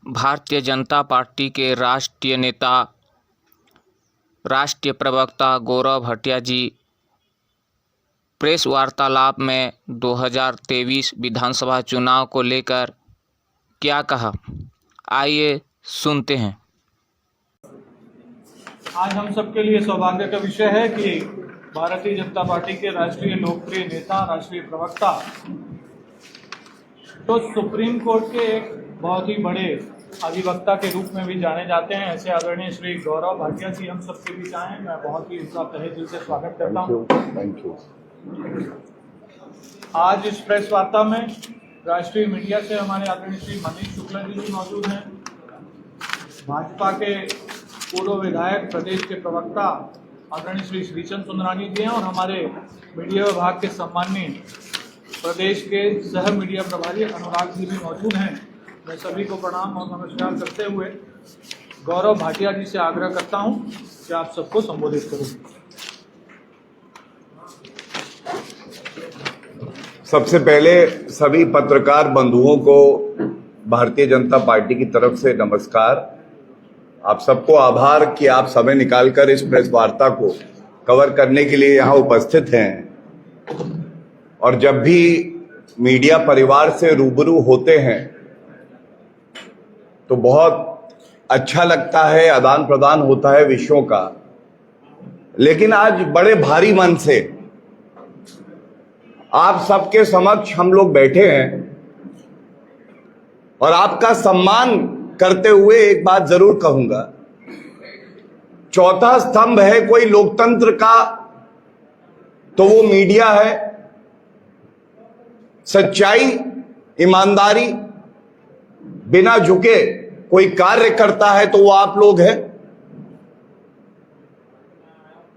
Bharatiya Janata party के राष्ट्रीय नेता, राष्ट्रीय प्रवक्ता गौरव भाटिया जी प्रेस वार्तालाप में 2023 विधानसभा चुनाव को लेकर क्या कहा, आइए सुनते हैं। आज हम सबके लिए सौभाग्य का विषय है कि भारतीय जनता पार्टी के राष्ट्रीय लोकप्रिय नेता, राष्ट्रीय प्रवक्ता, तो सुप्रीम कोर्ट के एक बहुत ही बड़े अधिवक्ता के रूप में भी जाने जाते हैं, ऐसे आदरणीय श्री गौरव भाटिया जी हम सबके बीच आए हैं। मैं बहुत ही उनका तहे दिल से स्वागत करता हूं। Thank you. आज इस प्रेस वार्ता में राष्ट्रीय मीडिया से हमारे आदरणीय श्री मनीष शुक्ला जी भी मौजूद हैं, भाजपा के पूर्व विधायक, प्रदेश के प्रवक्ता आदरणीय श्री श्रीचंद सुंदरानी जी हैं और हमारे मीडिया विभाग के सम्माननीय प्रदेश के सह मीडिया प्रभारी अनुराग जी भी मौजूद हैं। मैं सभी को प्रणाम और नमस्कार करते हुए गौरव भाटिया जी से आग्रह करता हूं कि आप सबको संबोधित करूं। सबसे पहले सभी पत्रकार बंधुओं को भारतीय जनता पार्टी की तरफ से नमस्कार। आप सबको आभार कि आप समय निकालकर इस प्रेस वार्ता को कवर करने के लिए यहाँ उपस्थित हैं। और जब भी मीडिया परिवार से रूबरू होते हैं तो बहुत अच्छा लगता है, आदान प्रदान होता है विषयों का। लेकिन आज बड़े भारी मन से आप सबके समक्ष हम लोग बैठे हैं और आपका सम्मान करते हुए एक बात जरूर कहूंगा। चौथा स्तंभ है कोई लोकतंत्र का तो वो मीडिया है। सच्चाई, ईमानदारी, बिना झुके कोई कार्य करता है तो वो आप लोग हैं।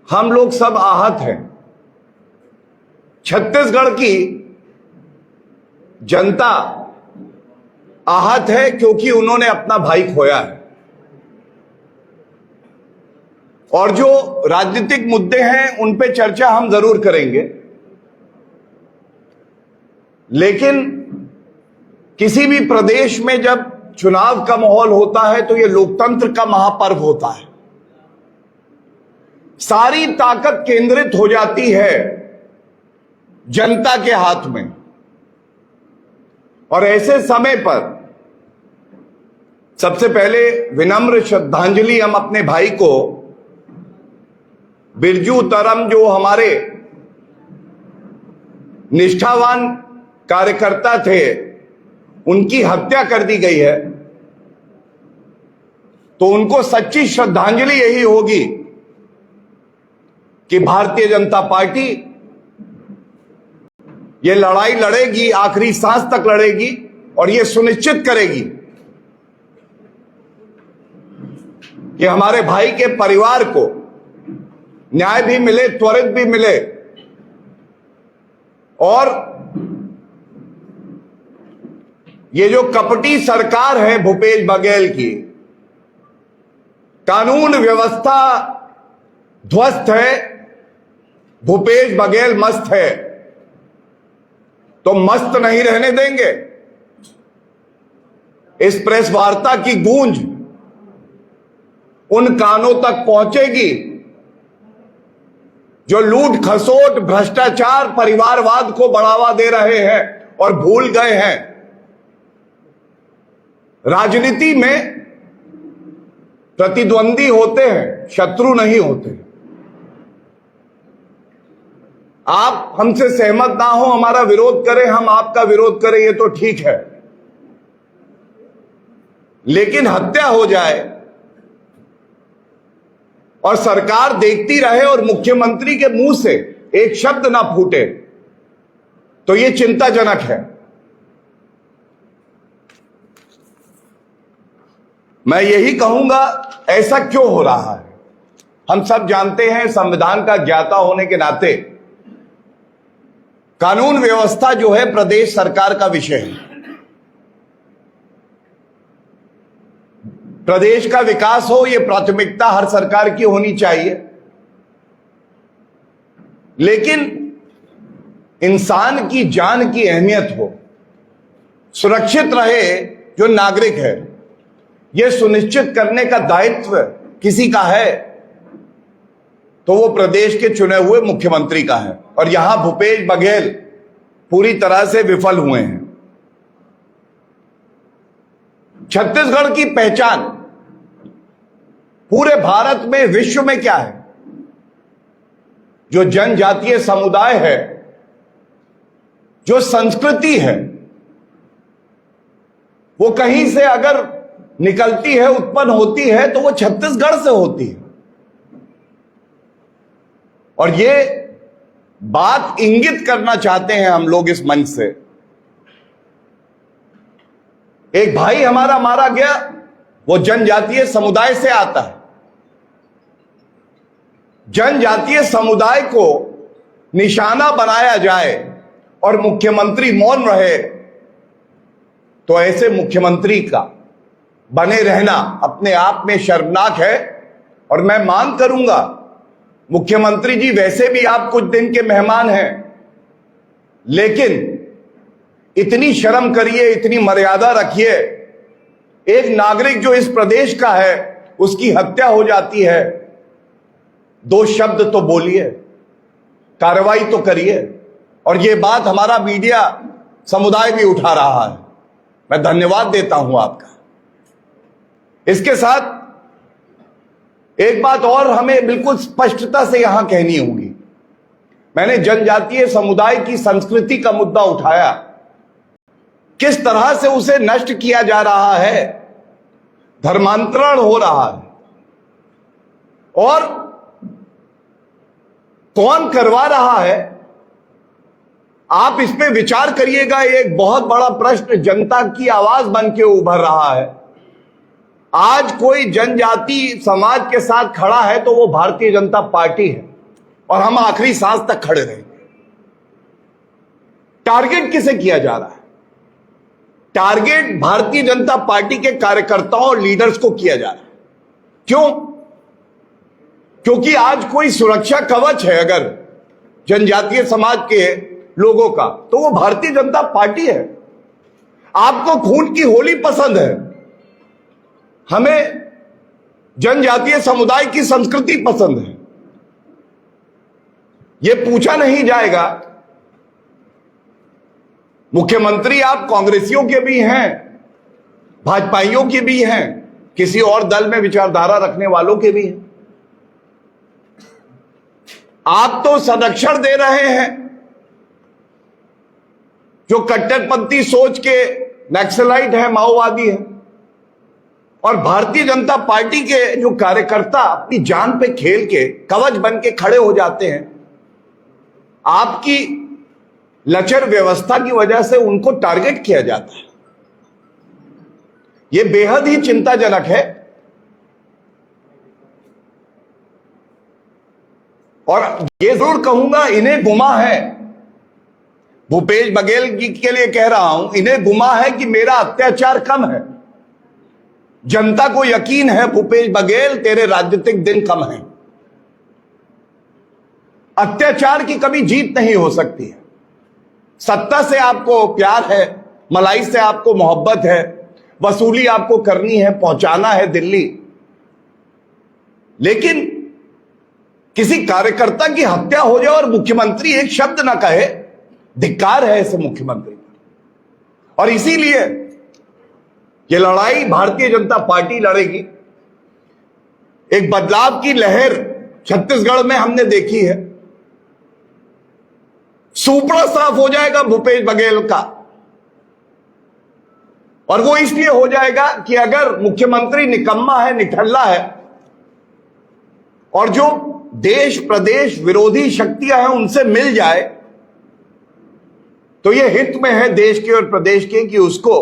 हम लोग सब आहत हैं। छत्तीसगढ़ की जनता आहत है क्योंकि उन्होंने अपना भाई खोया है। और जो राजनीतिक मुद्दे हैं उन पे चर्चा हम जरूर करेंगे, लेकिन किसी भी प्रदेश में जब चुनाव का माहौल होता है तो यह लोकतंत्र का महापर्व होता है। सारी ताकत केंद्रित हो जाती है जनता के हाथ में। और ऐसे समय पर सबसे पहले विनम्र श्रद्धांजलि हम अपने भाई को, बिरजू तरम, जो हमारे निष्ठावान कार्यकर्ता थे, उनकी हत्या कर दी गई है, तो उनको सच्ची श्रद्धांजलि यही होगी कि भारतीय जनता पार्टी ये लड़ाई लड़ेगी, आखिरी सांस तक लड़ेगी और ये सुनिश्चित करेगी कि हमारे भाई के परिवार को न्याय भी मिले, त्वरित भी मिले। और ये जो कपटी सरकार है भूपेश बघेल की, कानून व्यवस्था ध्वस्त है, भूपेश बघेल मस्त है, तो मस्त नहीं रहने देंगे। इस प्रेस वार्ता की गूंज उन कानों तक पहुंचेगी जो लूट खसोट, भ्रष्टाचार, परिवारवाद को बढ़ावा दे रहे हैं और भूल गए हैं राजनीति में प्रतिद्वंदी होते हैं, शत्रु नहीं होते। आप हमसे सहमत ना हो, हमारा विरोध करें, हम आपका विरोध करें, ये तो ठीक है। लेकिन हत्या हो जाए और सरकार देखती रहे और मुख्यमंत्री के मुंह से एक शब्द ना फूटे तो ये चिंताजनक है। मैं यही कहूंगा, ऐसा क्यों हो रहा है? हम सब जानते हैं, संविधान का ज्ञाता होने के नाते कानून व्यवस्था जो है प्रदेश सरकार का विषय है। प्रदेश का विकास हो, यह प्राथमिकता हर सरकार की होनी चाहिए। लेकिन इंसान की जान की अहमियत हो, सुरक्षित रहे जो नागरिक है, यह सुनिश्चित करने का दायित्व किसी का है तो वो प्रदेश के चुने हुए मुख्यमंत्री का है। और यहां भूपेश बघेल पूरी तरह से विफल हुए हैं। छत्तीसगढ़ की पहचान पूरे भारत में, विश्व में क्या है? जो जनजातीय समुदाय है, जो संस्कृति है, वो कहीं से अगर निकलती है, उत्पन्न होती है, तो वो छत्तीसगढ़ से होती है। और ये बात इंगित करना चाहते हैं हम लोग इस मंच से। एक भाई हमारा मारा गया, वो जनजातीय समुदाय से आता है। जनजातीय समुदाय को निशाना बनाया जाए और मुख्यमंत्री मौन रहे, तो ऐसे मुख्यमंत्री का बने रहना अपने आप में शर्मनाक है। और मैं मांग करूंगा, मुख्यमंत्री जी वैसे भी आप कुछ दिन के मेहमान हैं, लेकिन इतनी शर्म करिए, इतनी मर्यादा रखिए। एक नागरिक जो इस प्रदेश का है, उसकी हत्या हो जाती है, 2 शब्द तो बोलिए, कार्रवाई तो करिए। और ये बात हमारा मीडिया समुदाय भी उठा रहा है, मैं धन्यवाद देता हूं आपका। इसके साथ एक बात और हमें बिल्कुल स्पष्टता से यहां कहनी होगी। मैंने जनजातीय समुदाय की संस्कृति का मुद्दा उठाया, किस तरह से उसे नष्ट किया जा रहा है, धर्मांतरण हो रहा है, और कौन करवा रहा है, आप इस पे विचार करिएगा। एक बहुत बड़ा प्रश्न जनता की आवाज बन के उभर रहा है। आज कोई जनजाति समाज के साथ खड़ा है तो वो भारतीय जनता पार्टी है, और हम आखिरी सांस तक खड़े रहेंगे। टारगेट किसे किया जा रहा है? टारगेट भारतीय जनता पार्टी के कार्यकर्ताओं और लीडर्स को किया जा रहा है। क्यों? क्योंकि आज कोई सुरक्षा कवच है अगर जनजातीय समाज के लोगों का, तो वो भारतीय जनता पार्टी है। आपको खून की होली पसंद है, हमें जनजातीय समुदाय की संस्कृति पसंद है। यह पूछा नहीं जाएगा। मुख्यमंत्री आप कांग्रेसियों के भी हैं, भाजपाइयों के भी हैं, किसी और दल में विचारधारा रखने वालों के भी हैं। आप तो संरक्षण दे रहे हैं जो कट्टरपंथी सोच के नक्सलाइट है, माओवादी है। और भारतीय जनता पार्टी के जो कार्यकर्ता अपनी जान पे खेल के कवच बन के खड़े हो जाते हैं, आपकी लचर व्यवस्था की वजह से उनको टारगेट किया जाता है। यह बेहद ही चिंताजनक है। और यह जरूर कहूंगा, इन्हें गुमा है, भूपेश बघेल जी के लिए कह रहा हूं, इन्हें गुमा है कि मेरा अत्याचार कम है। जनता को यकीन है भूपेश बघेल तेरे राजनीतिक दिन कम हैं। अत्याचार की कभी जीत नहीं हो सकती है। सत्ता से आपको प्यार है, मलाई से आपको मोहब्बत है, वसूली आपको करनी है, पहुंचाना है दिल्ली, लेकिन किसी कार्यकर्ता की हत्या हो जाए और मुख्यमंत्री एक शब्द ना कहे, धिक्कार है ऐसे मुख्यमंत्री। और इसीलिए ये लड़ाई भारतीय जनता पार्टी लड़ेगी। एक बदलाव की लहर छत्तीसगढ़ में हमने देखी है। सुपड़ा साफ हो जाएगा भूपेश बघेल का, और वो इसलिए हो जाएगा कि अगर मुख्यमंत्री निकम्मा है, निठल्ला है, और जो देश प्रदेश विरोधी शक्तियां हैं उनसे मिल जाए, तो यह हित में है देश के और प्रदेश के कि उसको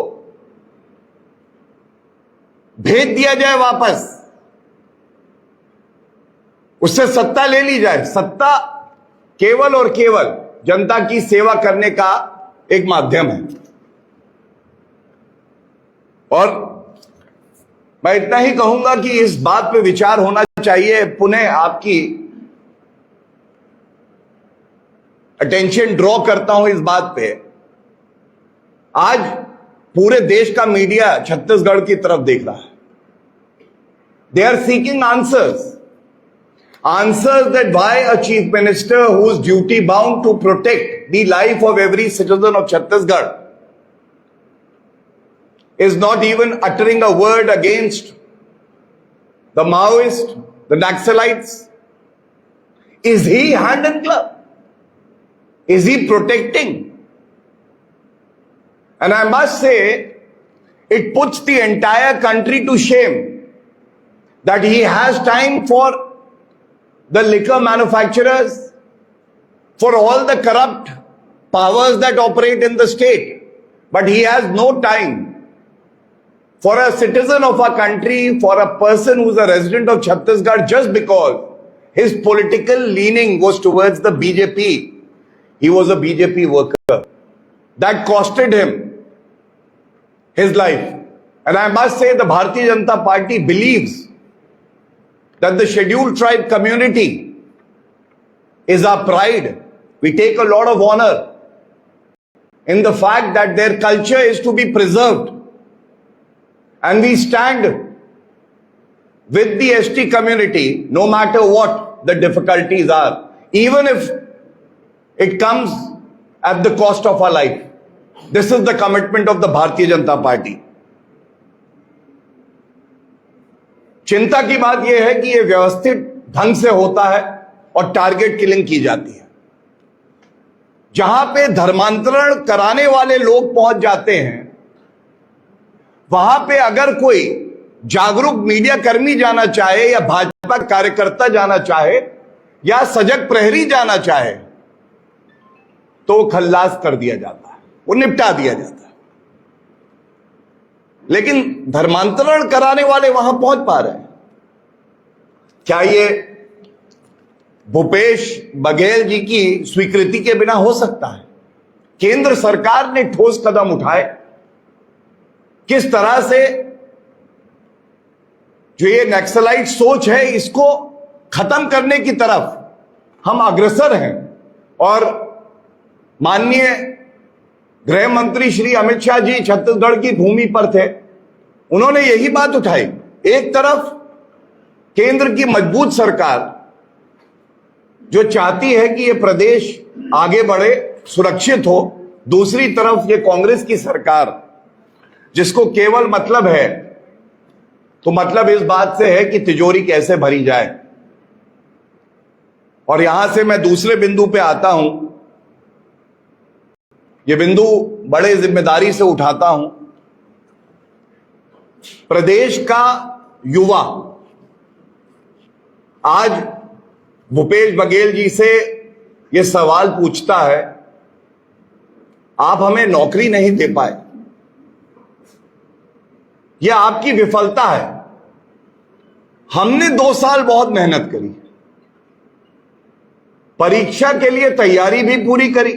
भेज दिया जाए वापस, उससे सत्ता ले ली जाए। सत्ता केवल और केवल जनता की सेवा करने का एक माध्यम है। और मैं इतना ही कहूंगा कि इस बात पे विचार होना चाहिए। पुनः आपकी अटेंशन ड्रॉ करता हूं इस बात पे, आज पूरे देश का मीडिया छत्तीसगढ़ की तरफ देख रहा है। They are seeking answers. Answers that why a chief minister who is duty bound to protect the life of every citizen of Chhattisgarh is not even uttering a word against the Maoists, the Naxalites. Is he hand in glove? Is he protecting? And I must say, it puts the entire country to shame that he has time for the liquor manufacturers, for all the corrupt powers that operate in the state, but he has no time for a citizen of our country, for a person who's a resident of Chhattisgarh, just because his political leaning was towards the BJP. He was a BJP worker. That costed him his life. And I must say, the Bharatiya Janata Party believes that the scheduled tribe community is our pride. We take a lot of honor in the fact that their culture is to be preserved. And we stand with the ST community no matter what the difficulties are, even if it comes at the cost of our life. This is the commitment of the Bharatiya Janata Party. चिंता की बात यह है कि यह व्यवस्थित ढंग से होता है और टारगेट किलिंग की जाती है। जहां पे धर्मांतरण कराने वाले लोग पहुंच जाते हैं, वहां पे अगर कोई जागरूक मीडिया कर्मी जाना चाहे या भाजपा कार्यकर्ता जाना चाहे या सजग प्रहरी जाना चाहे, तो खल्लास कर दिया जाता है, वो निपटा दिया जाता है। लेकिन धर्मांतरण कराने वाले वहां पहुंच पा रहे हैं। क्या ये भूपेश बघेल जी की स्वीकृति के बिना हो सकता है? केंद्र सरकार ने ठोस कदम उठाए। किस तरह से जो ये नक्सलाइट सोच है, इसको खत्म करने की तरफ हम अग्रसर हैं। और माननीय गृह मंत्री श्री अमित शाह जी छत्तीसगढ़ की भूमि पर थे, उन्होंने यही बात उठाई। एक तरफ केंद्र की मजबूत सरकार जो चाहती है कि ये प्रदेश आगे बढ़े, सुरक्षित हो, दूसरी तरफ ये कांग्रेस की सरकार जिसको केवल मतलब है, तो मतलब इस बात से है कि तिजोरी कैसे भरी जाए। और यहां से मैं दूसरे बिंदु पे आता हूं। ये बिंदु बड़े जिम्मेदारी से उठाता हूं। प्रदेश का युवा आज भूपेश बघेल जी से यह सवाल पूछता है, आप हमें नौकरी नहीं दे पाए, यह आपकी विफलता है। हमने 2 साल बहुत मेहनत करी, परीक्षा के लिए तैयारी भी पूरी करी।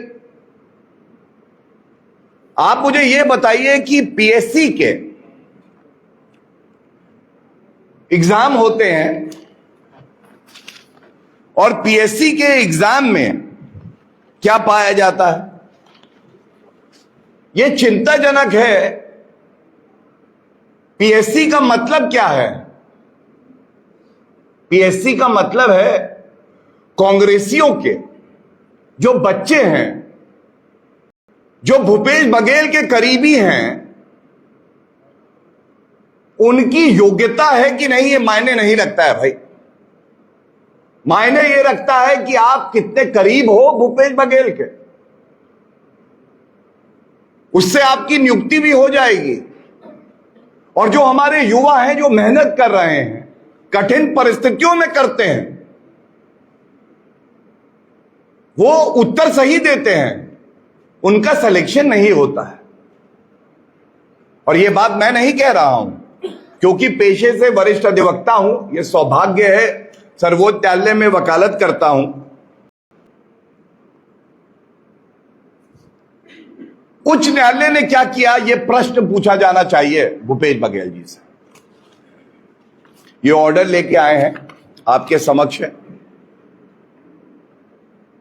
आप मुझे यह बताइए कि पीएससी के एग्जाम होते हैं और पीएससी के एग्जाम में क्या पाया जाता है? यह चिंताजनक है। पीएससी का मतलब क्या है? पीएससी का मतलब है कांग्रेसियों के जो बच्चे हैं, जो भूपेश बघेल के करीबी हैं, उनकी योग्यता है कि नहीं, ये मायने नहीं रखता है भाई। मायने ये रखता है कि आप कितने करीब हो भूपेश बघेल के, उससे आपकी नियुक्ति भी हो जाएगी। और जो हमारे युवा हैं, जो मेहनत कर रहे हैं, कठिन परिस्थितियों में करते हैं, वो उत्तर सही देते हैं, उनका सिलेक्शन नहीं होता है। और यह बात मैं नहीं कह रहा हूं क्योंकि पेशे से वरिष्ठ अधिवक्ता हूं, यह सौभाग्य है, सर्वोच्च न्यायालय में वकालत करता हूं। उच्च न्यायालय ने क्या किया, यह प्रश्न पूछा जाना चाहिए भूपेश बघेल जी से। ये ऑर्डर लेके आए हैं, आपके समक्ष है।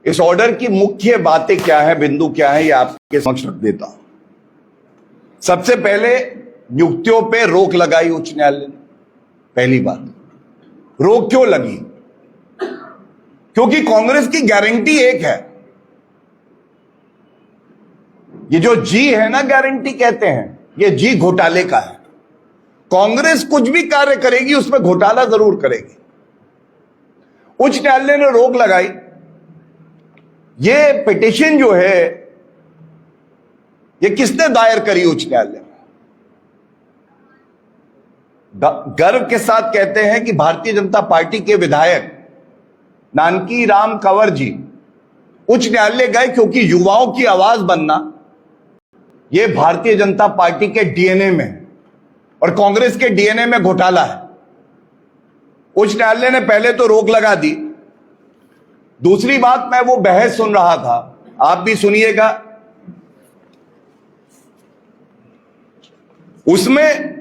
इस ऑर्डर की मुख्य बातें क्या है, बिंदु क्या है, ये आपके समक्ष रख देता हूं। सबसे पहले नियुक्तियों पे रोक लगाई उच्च न्यायालय ने, पहली बात। रोक क्यों लगी? क्योंकि कांग्रेस की गारंटी एक है, ये जो जी है ना, गारंटी कहते हैं, ये जी घोटाले का है। कांग्रेस कुछ भी कार्य करेगी उसमें घोटाला जरूर करेगी। उच्च न्यायालय ने रोक लगाई। ये पिटीशन जो है ये किसने दायर करी उच्च न्यायालय में? गर्व के साथ कहते हैं कि भारतीय जनता पार्टी के विधायक नानकी राम कंवर जी उच्च न्यायालय गए, क्योंकि युवाओं की आवाज बनना यह भारतीय जनता पार्टी के डीएनए में है और कांग्रेस के डीएनए में घोटाला है। उच्च न्यायालय ने पहले तो रोक लगा दी। दूसरी बात, मैं वो बहस सुन रहा था, आप भी सुनिएगा। उसमें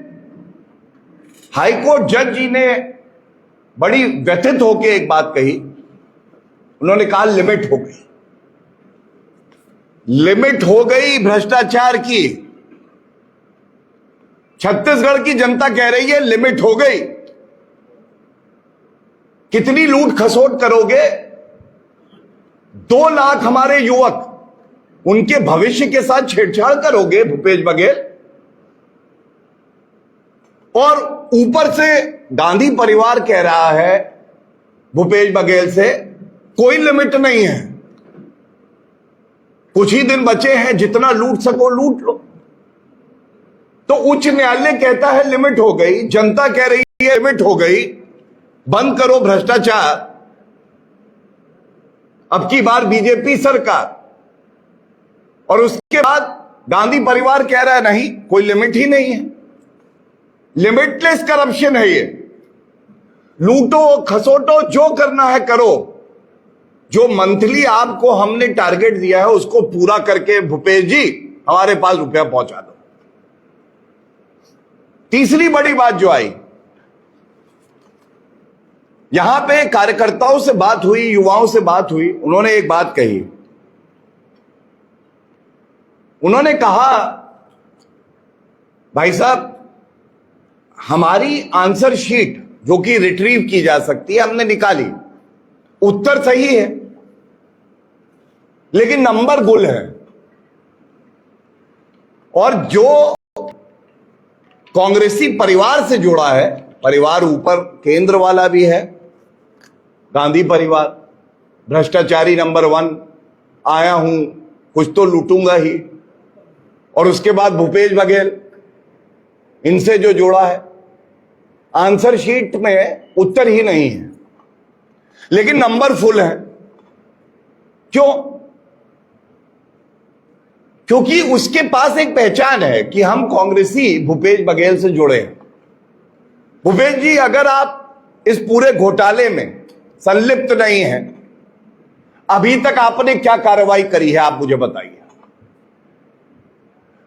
हाईकोर्ट जज जी ने बड़ी व्यथित होकर एक बात कही। उन्होंने कहा लिमिट हो गई, लिमिट हो गई भ्रष्टाचार की। छत्तीसगढ़ की जनता कह रही है लिमिट हो गई। कितनी लूट खसोट करोगे? 2 लाख हमारे युवक, उनके भविष्य के साथ छेड़छाड़ करोगे भूपेश बघेल? और ऊपर से गांधी परिवार कह रहा है भूपेश बघेल से कोई लिमिट नहीं है, कुछ ही दिन बचे हैं, जितना लूट सको लूट लो। तो उच्च न्यायालय कहता है लिमिट हो गई, जनता कह रही है लिमिट हो गई, बंद करो भ्रष्टाचार। अब की बार बीजेपी सरकार, और उसके बाद गांधी परिवार कह रहा है नहीं, कोई लिमिट ही नहीं है, लिमिटलेस करप्शन है ये। लूटो खसोटो, जो करना है करो। जो मंथली आपको हमने टारगेट दिया है उसको पूरा करके भूपेश जी हमारे पास रुपया पहुंचा दो। तीसरी बड़ी बात जो आई, यहां पे कार्यकर्ताओं से बात हुई, युवाओं से बात हुई, उन्होंने एक बात कही। उन्होंने कहा भाई साहब, हमारी आंसर शीट जो कि रिट्रीव की जा सकती है हमने निकाली, उत्तर सही है लेकिन नंबर गुल है। और जो कांग्रेसी परिवार से जुड़ा है, परिवार ऊपर केंद्र वाला भी है, गांधी परिवार, भ्रष्टाचारी नंबर 1, आया हूं कुछ तो लूटूंगा ही, और उसके बाद भूपेश बघेल, इनसे जो जोड़ा है, आंसर शीट में उत्तर ही नहीं है लेकिन नंबर फुल है। क्यों? क्योंकि उसके पास एक पहचान है कि हम कांग्रेसी भूपेश बघेल से जुड़े हैं। भूपेश जी, अगर आप इस पूरे घोटाले में संलिप्त नहीं हैं, अभी तक आपने क्या कार्रवाई करी है आप मुझे बताइए।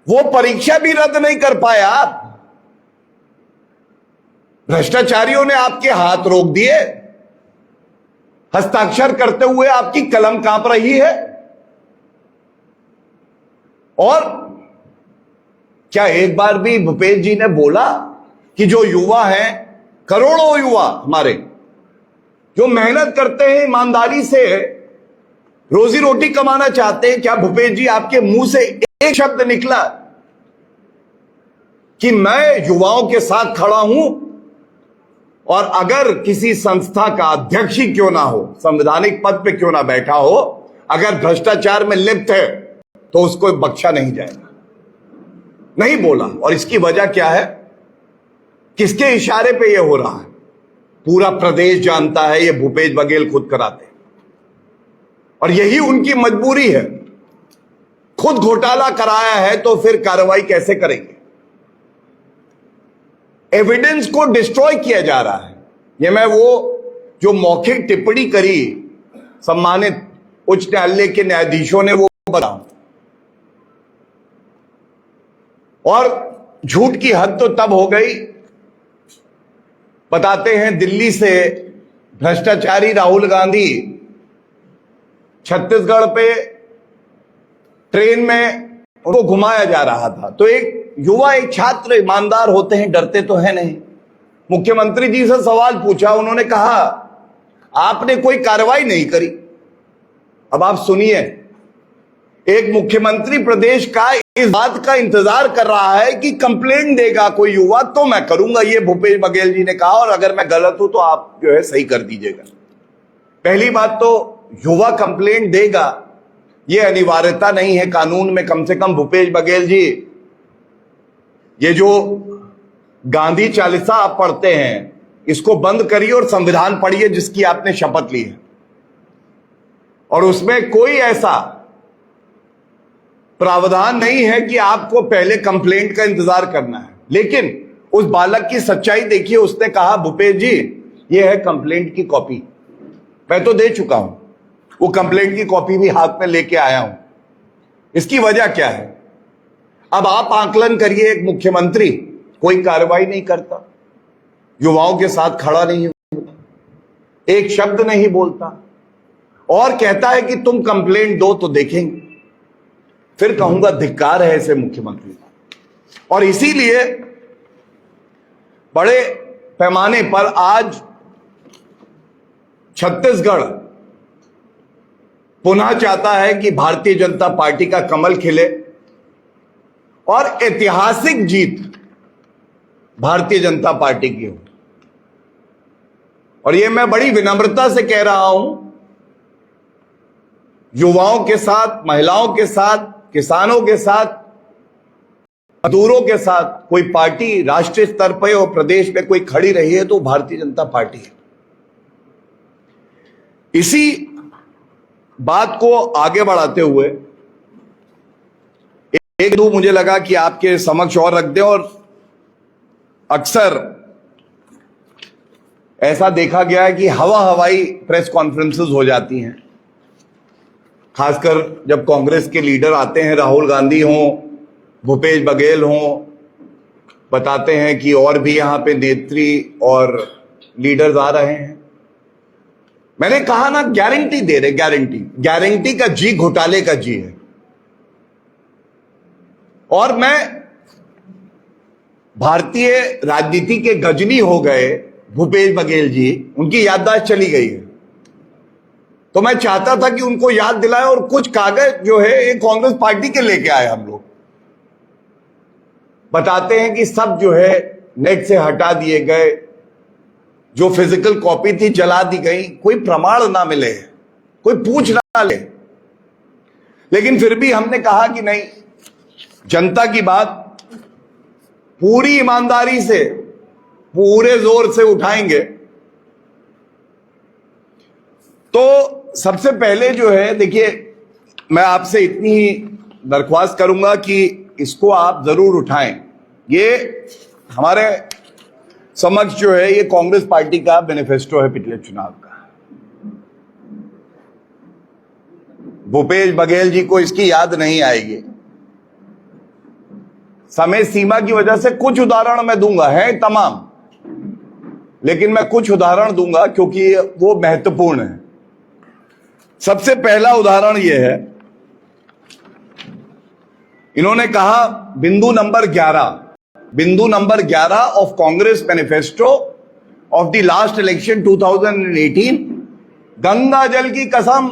वो परीक्षा भी रद्द नहीं कर पाया आप। भ्रष्टाचारियों ने आपके हाथ रोक दिए, हस्ताक्षर करते हुए आपकी कलम कांप रही है। और क्या एक बार भी भूपेश जी ने बोला कि जो युवा हैं, करोड़ों युवा हमारे जो मेहनत करते हैं, ईमानदारी से रोजी रोटी कमाना चाहते हैं, क्या भूपेश जी आपके मुंह से एक शब्द निकला कि मैं युवाओं के साथ खड़ा हूं और अगर किसी संस्था का अध्यक्ष ही क्यों ना हो, संवैधानिक पद पे क्यों ना बैठा हो, अगर भ्रष्टाचार में लिप्त है तो उसको बख्शा नहीं जाएगा? नहीं बोला। और इसकी वजह क्या है? किसके इशारे पे यह हो रहा है? पूरा प्रदेश जानता है, ये भूपेश बघेल खुद कराते हैं और यही उनकी मजबूरी है। खुद घोटाला कराया है तो फिर कार्रवाई कैसे करेंगे? एविडेंस को डिस्ट्रॉय किया जा रहा है। यह मैं वो जो मौखिक टिप्पणी करी सम्मानित उच्च न्यायालय के न्यायाधीशों ने वो बताऊं। और झूठ की हद तो तब हो गई, बताते हैं दिल्ली से भ्रष्टाचारी राहुल गांधी छत्तीसगढ़ पे ट्रेन में उनको घुमाया जा रहा था, तो एक युवा, एक छात्र ईमानदार होते हैं, डरते तो है नहीं, मुख्यमंत्री जी से सवाल पूछा, उन्होंने कहा आपने कोई कार्रवाई नहीं करी। अब आप सुनिए, एक मुख्यमंत्री प्रदेश का इस बात का इंतजार कर रहा है कि कंप्लेंट देगा कोई युवा तो मैं करूंगा, ये भूपेश बघेल जी ने कहा, और अगर मैं गलत हूं तो आप जो है सही कर दीजिएगा। पहली बात तो युवा कंप्लेंट देगा ये अनिवार्यता नहीं है कानून में। कम से कम भूपेश बघेल जी, ये जो गांधी चालीसा आप पढ़ते हैं इसको बंद करिए और संविधान पढ़िए जिसकी आपने शपथ ली है, और उसमें कोई ऐसा प्रावधान नहीं है कि आपको पहले कंप्लेंट का इंतजार करना है। लेकिन उस बालक की सच्चाई देखिए, उसने कहा भूपेश जी ये है कंप्लेंट की कॉपी, मैं तो दे चुका हूं, वो कंप्लेंट की कॉपी भी हाथ में लेके आया हूं। इसकी वजह क्या है? अब आप आकलन करिए, एक मुख्यमंत्री कोई कार्रवाई नहीं करता, युवाओं के साथ खड़ा नहीं होता, एक शब्द नहीं बोलता, और कहता है कि तुम कंप्लेंट दो तो देखेंगे। फिर कहूंगा धिक्कार है ऐसे मुख्यमंत्री। और इसीलिए बड़े पैमाने पर आज छत्तीसगढ़ पुनः चाहता है कि भारतीय जनता पार्टी का कमल खिले और ऐतिहासिक जीत भारतीय जनता पार्टी की हो। और यह मैं बड़ी विनम्रता से कह रहा हूं, युवाओं के साथ, महिलाओं के साथ, किसानों के साथ, मजदूरों के साथ कोई पार्टी राष्ट्रीय स्तर पर और प्रदेश में कोई खड़ी रही है तो भारतीय जनता पार्टी है। इसी बात को आगे बढ़ाते हुए एक दो मुझे लगा कि आपके समक्ष और रख दें। और अक्सर ऐसा देखा गया है कि हवाई प्रेस कॉन्फ्रेंसेस हो जाती हैं, खासकर जब कांग्रेस के लीडर आते हैं, राहुल गांधी हों, भूपेश बघेल हों, बताते हैं कि और भी यहां पे नेत्री और लीडर्स आ रहे हैं। मैंने कहा ना, गारंटी दे रहे, गारंटी का जी घोटाले का जी है। और मैं भारतीय राजनीति के गजनी हो गए भूपेश बघेल जी, उनकी याददाश्त चली गई है, तो मैं चाहता था कि उनको याद दिलाए। और कुछ कागज जो है ये कांग्रेस पार्टी के लेके आए हम लोग, बताते हैं कि सब जो है नेट से हटा दिए गए, जो फिजिकल कॉपी थी जला दी गई, कोई प्रमाण ना मिले, कोई पूछ ना ले। लेकिन फिर भी हमने कहा कि नहीं, जनता की बात पूरी ईमानदारी से, पूरे जोर से उठाएंगे। तो सबसे पहले जो है, देखिए, मैं आपसे इतनी ही दरख्वास्त करूंगा कि इसको आप जरूर उठाएं। ये हमारे समक्ष जो है ये कांग्रेस पार्टी का मैनिफेस्टो है पिछले चुनाव का। भूपेश बघेल जी को इसकी याद नहीं आएगी। समय सीमा की वजह से कुछ उदाहरण मैं दूंगा, है तमाम, लेकिन मैं कुछ उदाहरण दूंगा क्योंकि वो महत्वपूर्ण है। सबसे पहला उदाहरण यह है, इन्होंने कहा बिंदु number 11 of Congress manifesto of the last election 2018, Ganga जल की कसम,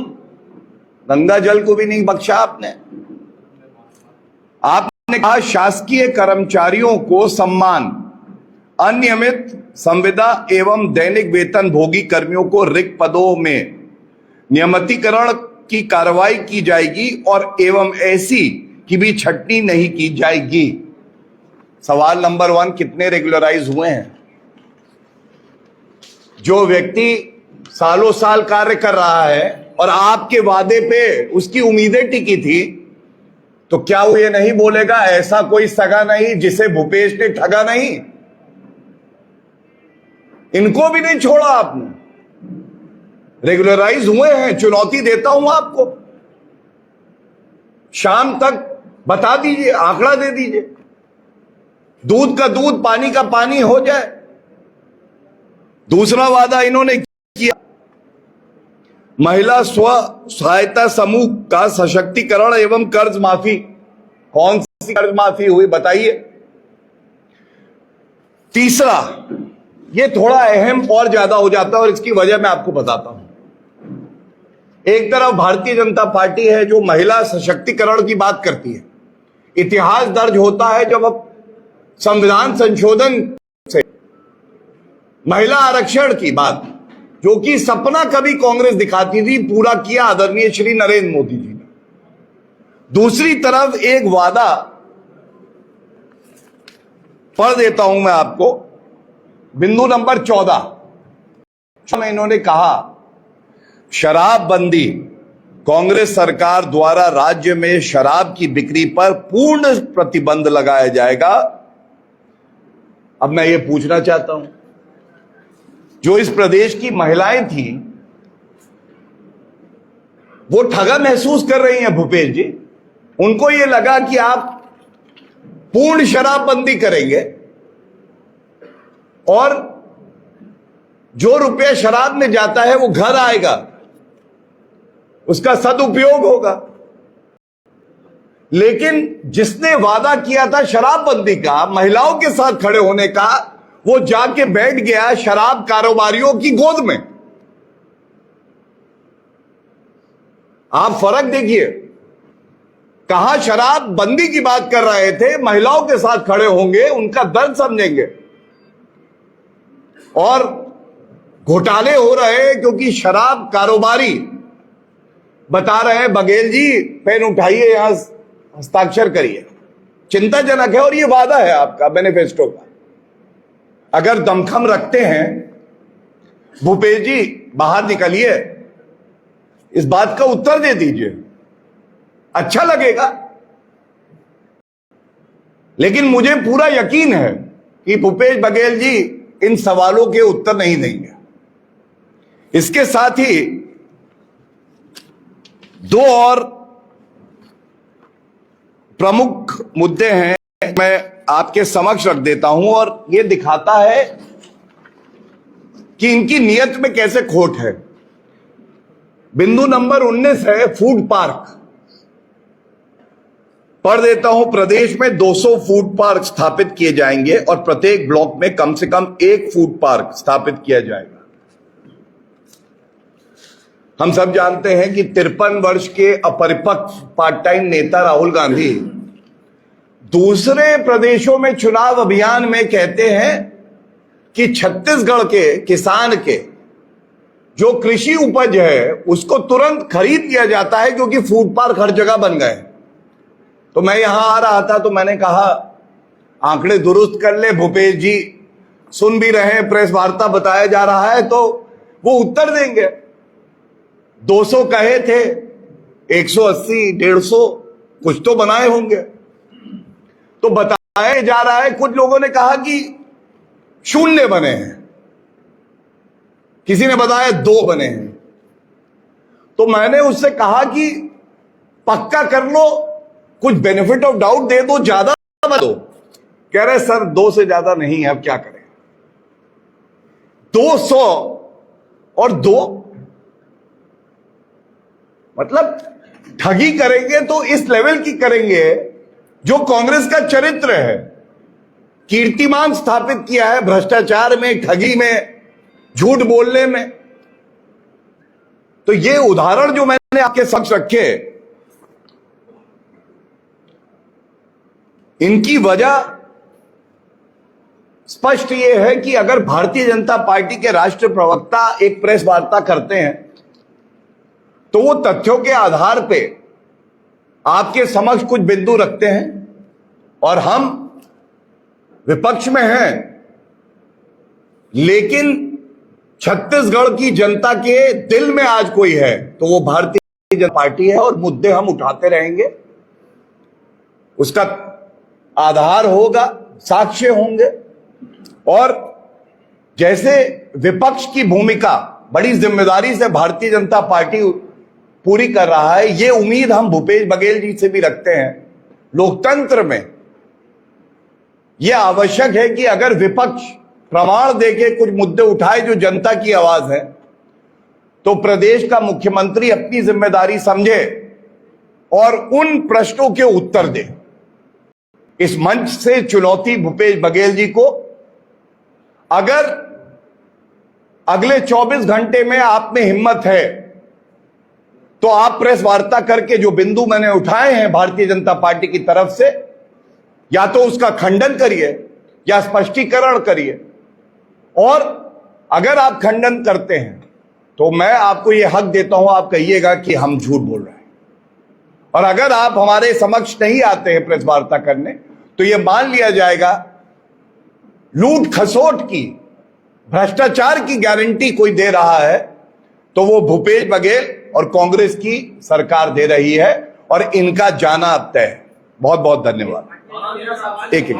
गंगा जल को भी नहीं बख्शा आपने। आपने कहा शासकीय कर्मचारियों को सम्मान, अनियमित संविदा एवं दैनिक वेतन भोगी कर्मियों को रिक्त पदों में नियमितीकरण की कार्रवाई की जाएगी और एवं ऐसी की भी छटनी नहीं की जाएगी। सवाल नंबर 1, कितने रेगुलराइज हुए हैं? जो व्यक्ति सालों साल कार्य कर रहा है और आपके वादे पे उसकी उम्मीदें टिकी थी, तो क्या वो ये नहीं बोलेगा ऐसा कोई सगा नहीं जिसे भूपेश ने ठगा नहीं? इनको भी नहीं छोड़ा आपने, रेगुलराइज हुए हैं। चुनौती देता हूं आपको, शाम तक बता दीजिए, आंकड़ा दे दीजिए, दूध का दूध पानी का पानी हो जाए। दूसरा वादा इन्होंने किया, महिला स्व सहायता समूह का सशक्तिकरण एवं कर्ज माफी। कौन सी कर्ज माफी हुई बताइए? तीसरा, ये थोड़ा अहम और ज्यादा हो जाता है और इसकी वजह मैं आपको बताता हूं। एक तरफ भारतीय जनता पार्टी है जो महिला सशक्तिकरण की बात करती है। इतिहास दर्ज होता है जब अब संविधान संशोधन से महिला आरक्षण की बात, जो कि सपना कभी कांग्रेस दिखाती थी, पूरा किया आदरणीय श्री नरेंद्र मोदी जी ने। दूसरी तरफ एक वादा पढ़ देता हूं मैं आपको, बिंदु नंबर 14 में इन्होंने कहा, शराबबंदी, कांग्रेस सरकार द्वारा राज्य में शराब की बिक्री पर पूर्ण प्रतिबंध लगाया जाएगा। अब मैं ये पूछना चाहता हूं, जो इस प्रदेश की महिलाएं थी वो ठगा महसूस कर रही हैं भूपेश जी। उनको ये लगा कि आप पूर्ण शराबबंदी करेंगे और जो रुपया शराब में जाता है वो घर आएगा, उसका सदुपयोग होगा। लेकिन जिसने वादा किया था शराबबंदी का, महिलाओं के साथ खड़े होने का, वो जाके बैठ गया शराब कारोबारियों की गोद में। आप फर्क देखिए, कहां शराब बंदी की बात कर रहे थे, महिलाओं के साथ खड़े होंगे, उनका दर्द समझेंगे। और घोटाले हो रहे हैं क्योंकि शराब कारोबारी बता रहे हैं, बघेल जी पेन उठाइए, यहां हस्ताक्षर करिए। चिंताजनक है। और ये वादा है आपका मैनिफेस्टो का। अगर दमखम रखते हैं भूपेश जी, बाहर निकलिए, इस बात का उत्तर दे दीजिए, अच्छा लगेगा। लेकिन मुझे पूरा यकीन है कि भूपेश बघेल जी इन सवालों के उत्तर नहीं देंगे। इसके साथ ही दो और प्रमुख मुद्दे हैं, मैं आपके समक्ष रख देता हूं और यह दिखाता है कि इनकी नीयत में कैसे खोट है। बिंदु नंबर 19 है फूड पार्क। पढ़ देता हूं, प्रदेश में 200 फूड पार्क स्थापित किए जाएंगे और प्रत्येक ब्लॉक में कम से कम एक फूड पार्क स्थापित किया जाएगा। हम सब जानते हैं कि 53 वर्ष के अपरिपक्व पार्ट टाइम नेता राहुल गांधी दूसरे प्रदेशों में चुनाव अभियान में कहते हैं कि छत्तीसगढ़ के किसान के जो कृषि उपज है उसको तुरंत खरीद लिया जाता है क्योंकि फूड पार्क हर जगह बन गए। तो मैं यहां आ रहा था तो मैंने कहा आंकड़े दुरुस्त कर ले भूपेश जी, सुन भी रहे हैं, प्रेस वार्ता बताया जा रहा है तो वो उत्तर देंगे। 200 कहे थे, 180, 150 कुछ तो बनाए होंगे। तो बताया जा रहा है, कुछ लोगों ने कहा कि 0 बने हैं, किसी ने बताया 2 बने हैं। तो मैंने उससे कहा कि पक्का कर लो, कुछ बेनिफिट ऑफ डाउट दे दो, ज्यादा मत दो। कह रहे सर 2 से ज्यादा नहीं है, अब क्या करें। 200 और 2 मतलब ठगी करेंगे तो इस लेवल की करेंगे जो कांग्रेस का चरित्र है। कीर्तिमान स्थापित किया है भ्रष्टाचार में, ठगी में, झूठ बोलने में। तो ये उदाहरण जो मैंने आपके समक्ष रखे, इनकी वजह स्पष्ट यह है कि अगर भारतीय जनता पार्टी के राष्ट्रीय प्रवक्ता एक प्रेस वार्ता करते हैं तो वो तथ्यों के आधार पे आपके समक्ष कुछ बिंदु रखते हैं और हम विपक्ष में हैं, लेकिन छत्तीसगढ़ की जनता के दिल में आज कोई है तो वो भारतीय जनता पार्टी है और मुद्दे हम उठाते रहेंगे। उसका आधार होगा, साक्ष्य होंगे। और जैसे विपक्ष की भूमिका बड़ी जिम्मेदारी से भारतीय जनता पार्टी पूरी कर रहा है, ये उम्मीद हम भूपेश बघेल जी से भी रखते हैं। लोकतंत्र में यह आवश्यक है कि अगर विपक्ष प्रमाण देके कुछ मुद्दे उठाए जो जनता की आवाज है, तो प्रदेश का मुख्यमंत्री अपनी जिम्मेदारी समझे और उन प्रश्नों के उत्तर दे। इस मंच से चुनौती भूपेश बघेल जी को, अगर अगले 24 घंटे में आप में हिम्मत है तो आप प्रेस वार्ता करके जो बिंदु मैंने उठाए हैं भारतीय जनता पार्टी की तरफ से, या तो उसका खंडन करिए या स्पष्टीकरण करिए। और अगर आप खंडन करते हैं तो मैं आपको यह हक देता हूं, आप कहिएगा कि हम झूठ बोल रहे हैं। और अगर आप हमारे समक्ष नहीं आते हैं प्रेस वार्ता करने तो यह मान लिया जाएगा लूट खसोट की, भ्रष्टाचार की गारंटी कोई दे रहा है तो वो भूपेश बघेल और कांग्रेस की सरकार दे रही है, और इनका जाना अब तय है। बहुत बहुत धन्यवाद। एक एक